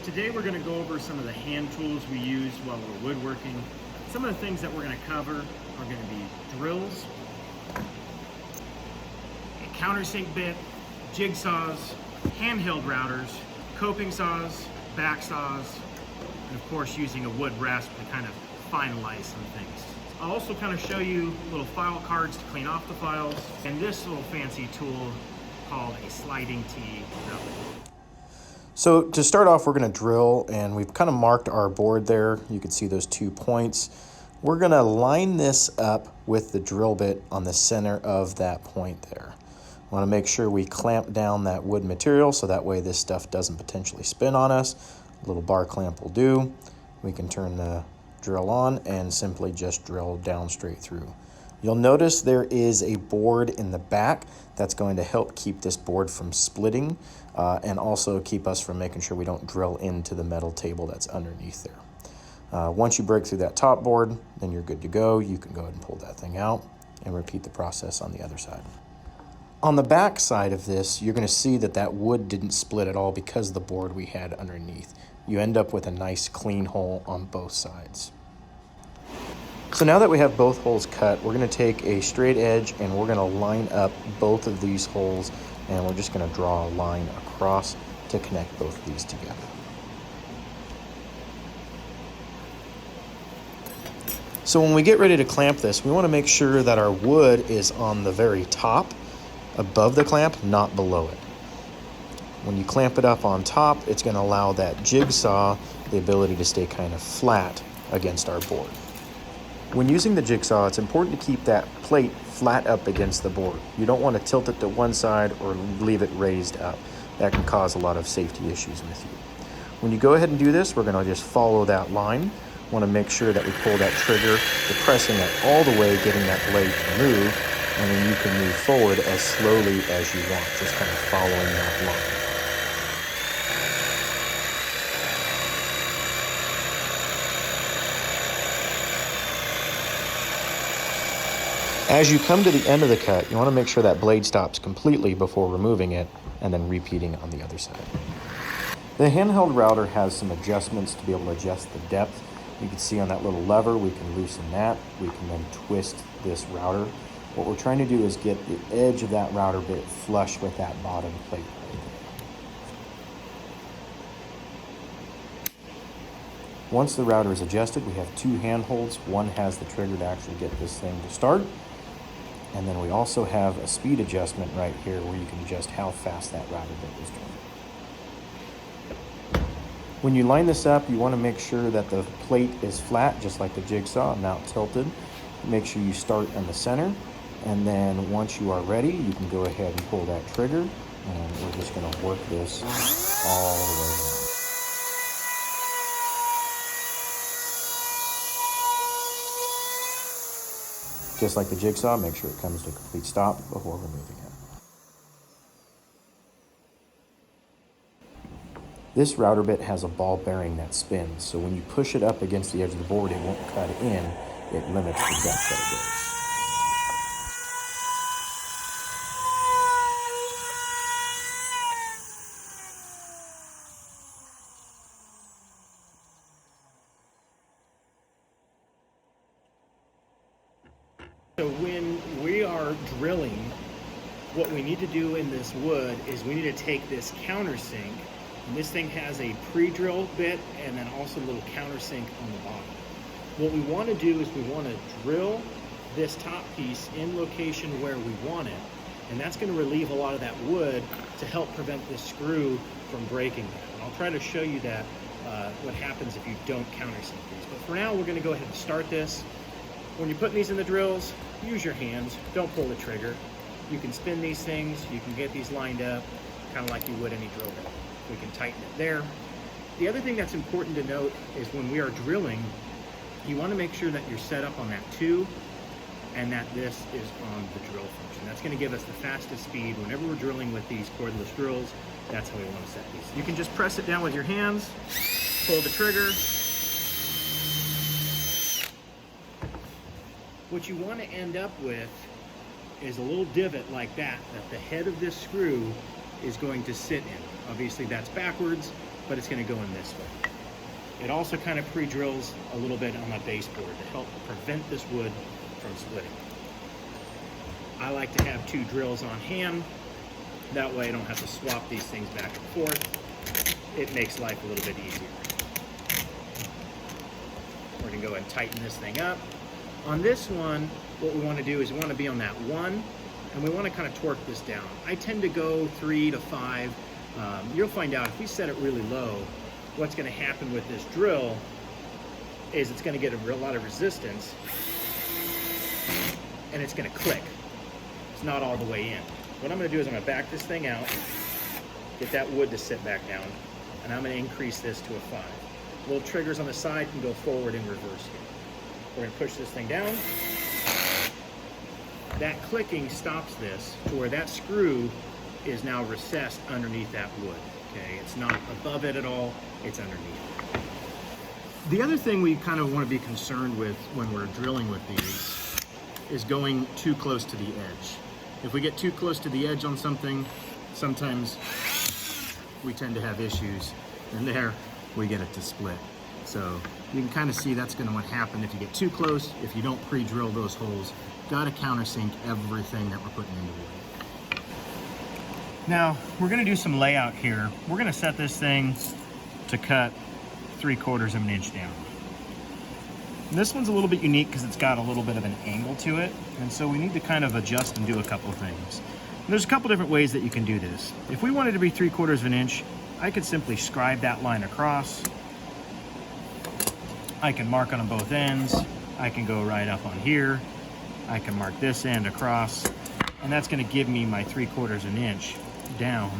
today we're going to go over some of the hand tools we use while we're woodworking. Some of the things that we're going to cover are going to be drills, a countersink bit, jigsaws, handheld routers, coping saws, back saws, and of course using a wood rasp to kind of finalize some things. I'll also kind of show you little file cards to clean off the files, and this little fancy tool called a sliding T drill. So to start off, we're going to drill, and we've kind of marked our board there. You can see those 2 points. We're going to line this up with the drill bit on the center of that point there. We want to make sure we clamp down that wood material so that way this stuff doesn't potentially spin on us. A little bar clamp will do. We can turn the drill on and simply just drill down straight through. You'll notice there is a board in the back that's going to help keep this board from splitting and also keep us from making sure we don't drill into the metal table that's underneath there. Once you break through that top board, then you're good to go. You can go ahead and pull that thing out and repeat the process on the other side. On the back side of this, you're going to see that that wood didn't split at all because of the board we had underneath. You end up with a nice clean hole on both sides. So now that we have both holes cut, we're going to take a straight edge and we're going to line up both of these holes, and we're just going to draw a line across to connect both of these together. So when we get ready to clamp this, we want to make sure that our wood is on the very top above the clamp, not below it. When you clamp it up on top, it's going to allow that jigsaw the ability to stay kind of flat against our board. When using the jigsaw, it's important to keep that plate flat up against the board. You don't want to tilt it to one side or leave it raised up. That can cause a lot of safety issues with you. When you go ahead and do this, we're going to just follow that line. Want to make sure that we pull that trigger, depressing it all the way, getting that blade to move, and then you can move forward as slowly as you want, just kind of following that line. As you come to the end of the cut, you want to make sure that blade stops completely before removing it and then repeating on the other side. The handheld router has some adjustments to be able to adjust the depth. You can see on that little lever, we can loosen that. We can then twist this router. What we're trying to do is get the edge of that router bit flush with that bottom plate right there. Once the router is adjusted, we have 2 handholds. One has the trigger to actually get this thing to start. And then we also have a speed adjustment right here where you can adjust how fast that router bit is turning. When you line this up, you want to make sure that the plate is flat, just like the jigsaw, not tilted. Make sure you start in the center. And then once you are ready, you can go ahead and pull that trigger. And we're just going to work this all the way down. Just like the jigsaw, make sure it comes to a complete stop before removing it. This router bit has a ball bearing that spins, so when you push it up against the edge of the board, it won't cut in. It limits the depth that it goes. So when we are drilling, what we need to do in this wood is we need to take this countersink, and this thing has a pre-drill bit and then also a little countersink on the bottom. What we want to do is we want to drill this top piece in location where we want it, and that's going to relieve a lot of that wood to help prevent this screw from breaking that. And I'll try to show you that, what happens if you don't countersink these. But for now, we're going to go ahead and start this. When you're putting these in the drills, use your hands, don't pull the trigger. You can spin these things, you can get these lined up, kind of like you would any drill bit. We can tighten it there. The other thing that's important to note is when we are drilling, you want to make sure that you're set up on that 2 and that this is on the drill function. That's going to give us the fastest speed. Whenever we're drilling with these cordless drills, that's how we want to set these. You can just press it down with your hands, pull the trigger. What you want to end up with is a little divot like that the head of this screw is going to sit in. Obviously that's backwards, but it's going to go in this way. It also kind of pre-drills a little bit on my baseboard to help prevent this wood from splitting. I like to have 2 drills on hand. That way I don't have to swap these things back and forth. It makes life a little bit easier. We're going to go ahead and tighten this thing up. On this one, what we want to do is we want to be on that 1, and we want to kind of torque this down. I tend to go 3 to 5. You'll find out if we set it really low, what's going to happen with this drill is it's going to get a lot of resistance, and it's going to click. It's not all the way in. What I'm going to do is I'm going to back this thing out, get that wood to sit back down, and I'm going to increase this to a 5. Little triggers on the side can go forward and reverse here. We're going to push this thing down. That clicking stops this to where that screw is now recessed underneath that wood. Okay, it's not above it at all, it's underneath. The other thing we kind of want to be concerned with when we're drilling with these is going too close to the edge. If we get too close to the edge on something, sometimes we tend to have issues, and there we get it to split. So you can kind of see that's going to happen if you get too close, if you don't pre-drill those holes. Got to countersink everything that we're putting into wood. Now, we're going to do some layout here. We're going to set this thing to cut 3/4 of an inch down. And this one's a little bit unique because it's got a little bit of an angle to it, and so we need to kind of adjust and do a couple of things. And there's a couple different ways that you can do this. If we wanted to be 3/4 of an inch, I could simply scribe that line across. I can mark on both ends. I can go right up on here. I can mark this end across, and that's going to give me my 3/4 of an inch down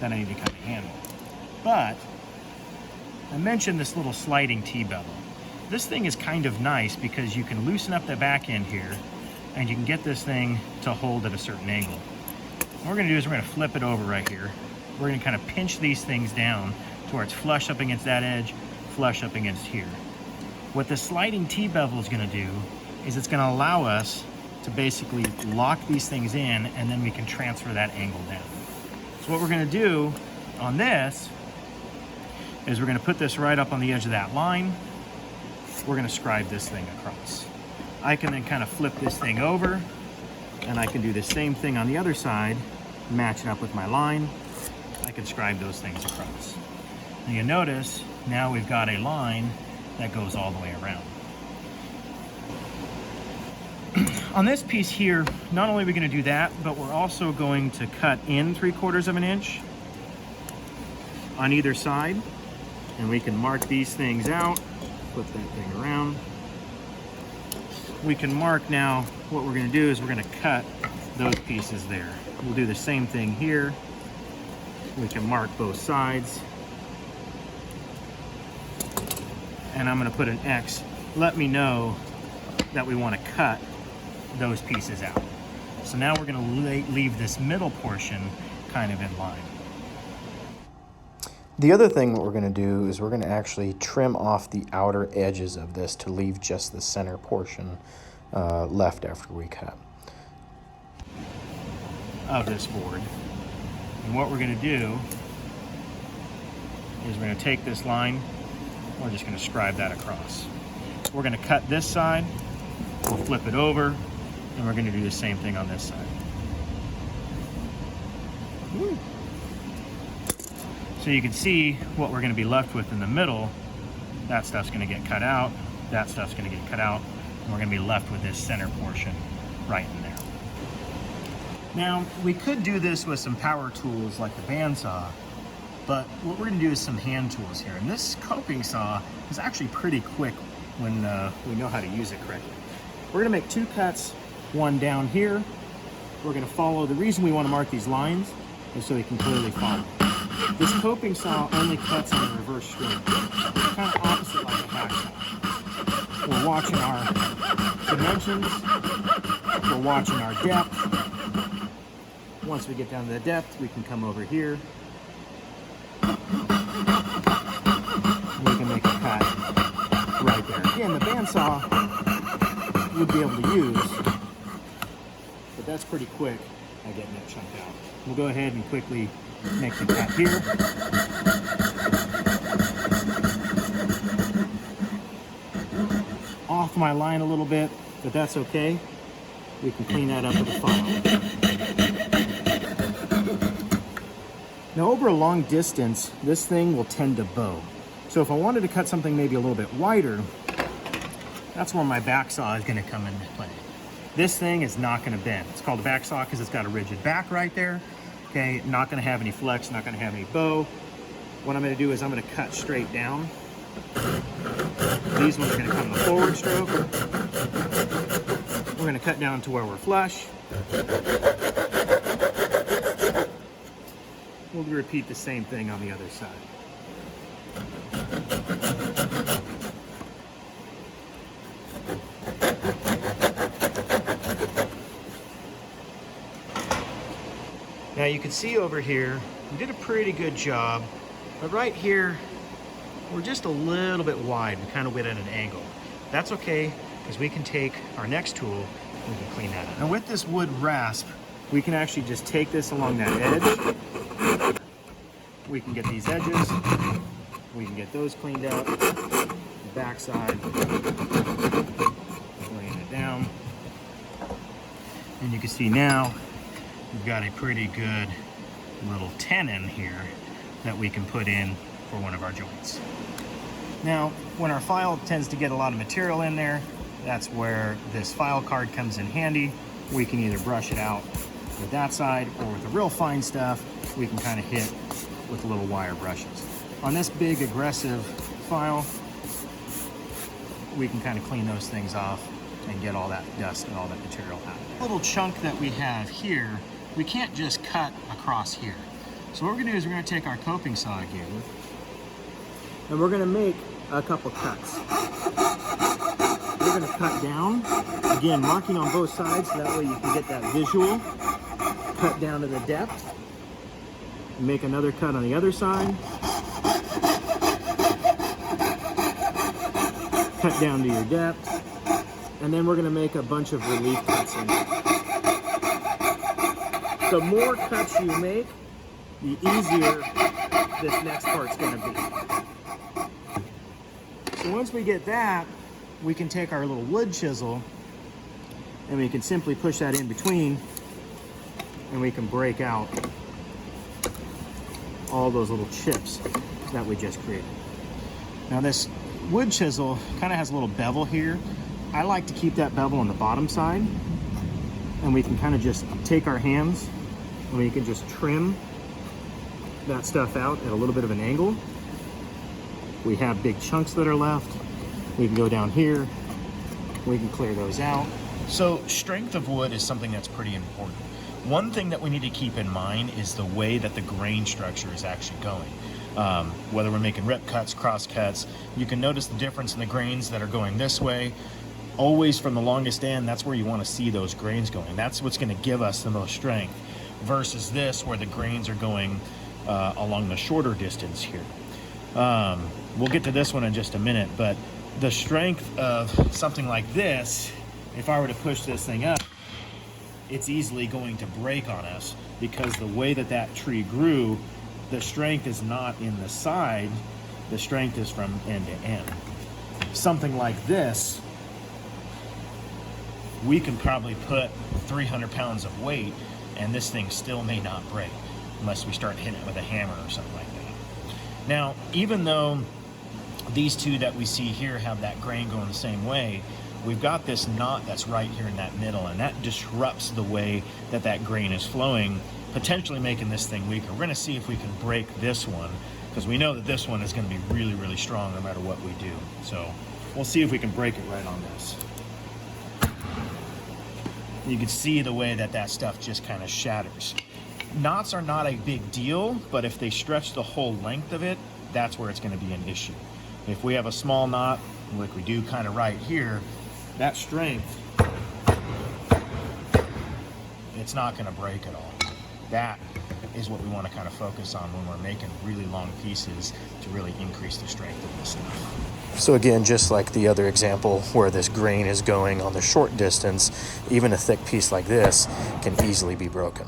that I need to kind of handle. But I mentioned this little sliding T-bevel. This thing is kind of nice because you can loosen up the back end here, and you can get this thing to hold at a certain angle. What we're going to do is we're going to flip it over right here. We're going to kind of pinch these things down to where it's flush up against that edge, flush up against here. What the sliding T-bevel is going to do is it's going to allow us to basically lock these things in, and then we can transfer that angle down. So what we're going to do on this is we're going to put this right up on the edge of that line. We're going to scribe this thing across. I can then kind of flip this thing over, and I can do the same thing on the other side, match it up with my line. I can scribe those things across. And you notice now we've got a line that goes all the way around. On this piece here, not only are we going to do that, but we're also going to cut in 3/4 of an inch on either side, and we can mark these things out, flip that thing around. We can mark now, what we're going to do is we're going to cut those pieces there. We'll do the same thing here. We can mark both sides. And I'm going to put an X. Let me know that we want to cut those pieces out. So now we're going to leave this middle portion kind of in line. The other thing what we're going to do is we're going to actually trim off the outer edges of this to leave just the center portion left after we cut. Of this board. And what we're going to do is we're going to take this line, we're just going to scribe that across. We're going to cut this side, we'll flip it over, and we're going to do the same thing on this side. Woo. So you can see what we're going to be left with in the middle. That stuff's going to get cut out, that stuff's going to get cut out, and we're going to be left with this center portion right in there. Now, we could do this with some power tools like the bandsaw, but what we're going to do is some hand tools here. And this coping saw is actually pretty quick when we know how to use it correctly. We're going to make 2 cuts, one down here. We're going to follow, the reason we want to mark these lines is so we can clearly follow. This coping saw only cuts in a reverse stroke, kind of opposite like a hacksaw. We're watching our dimensions, we're watching our depth. Once we get down to the depth, we can come over here. We can make a cut right there. Again, the bandsaw you'd be able to use, but that's pretty quick at getting it chunked out. We'll go ahead and quickly make the cut here. my line a little bit, but that's okay. We can clean that up with a file. Now over a long distance, this thing will tend to bow. So if I wanted to cut something maybe a little bit wider, that's where my back saw is going to come into play. This thing is not going to bend. It's called a back saw because it's got a rigid back right there. Okay, not going to have any flex, not going to have any bow. What I'm going to do is I'm going to cut straight down. These ones are going to come in the forward stroke. We're going to cut down to where we're flush. We'll repeat the same thing on the other side. Now you can see over here, we did a pretty good job, but right here, we're just a little bit wide. We kind of went at an angle. That's okay, because we can take our next tool and we can clean that up. Now with this wood rasp, we can actually just take this along that edge. We can get these edges. We can get those cleaned up. The backside, laying it down. And you can see now, we've got a pretty good little tenon here that we can put in for one of our joints. Now, when our file tends to get a lot of material in there, that's where this file card comes in handy. We can either brush it out with that side, or with the real fine stuff, we can kind of hit with little wire brushes. On this big aggressive file, we can kind of clean those things off and get all that dust and all that material out. The little chunk that we have here, we can't just cut across here. So what we're gonna do is we're gonna take our coping saw again, and we're gonna make a couple cuts. We're gonna cut down, again, marking on both sides, so that way you can get that visual. Cut down to the depth. Make another cut on the other side. Cut down to your depth. And then we're gonna make a bunch of relief cuts in there. The more cuts you make, the easier this next part's gonna be. So once we get that, we can take our little wood chisel and we can simply push that in between, and we can break out all those little chips that we just created. Now this wood chisel kind of has a little bevel here. I like to keep that bevel on the bottom side, and we can kind of just take our hands and we can just trim that stuff out at a little bit of an angle. We have big chunks that are left. We can go down here, we can clear those out. So strength of wood is something that's pretty important. One thing that we need to keep in mind is the way that the grain structure is actually going. Whether we're making rip cuts, cross cuts, you can notice the difference in the grains that are going this way. Always from the longest end, that's where you want to see those grains going. That's what's going to give us the most strength, versus this where the grains are going along the shorter distance here. We'll get to this one in just a minute, but the strength of something like this, if I were to push this thing up, it's easily going to break on us, because the way that that tree grew, the strength is not in the side, the strength is from end to end. Something like this, we can probably put 300 pounds of weight and this thing still may not break unless we start hitting it with a hammer or something like that. Now, even though these two that we see here have that grain going the same way, we've got this knot that's right here in that middle, and that disrupts the way that that grain is flowing, potentially making this thing weaker. We're gonna see if we can break this one, because we know that this one is gonna be really, really strong no matter what we do. So we'll see if we can break it right on this. You can see the way that that stuff just kind of shatters. Knots are not a big deal, but if they stretch the whole length of it, that's where it's gonna be an issue. If we have a small knot, like we do kind of right here, that strength, it's not going to break at all. That is what we want to kind of focus on when we're making really long pieces, to really increase the strength of this stuff. So again, just like the other example where this grain is going on the short distance, even a thick piece like this can easily be broken.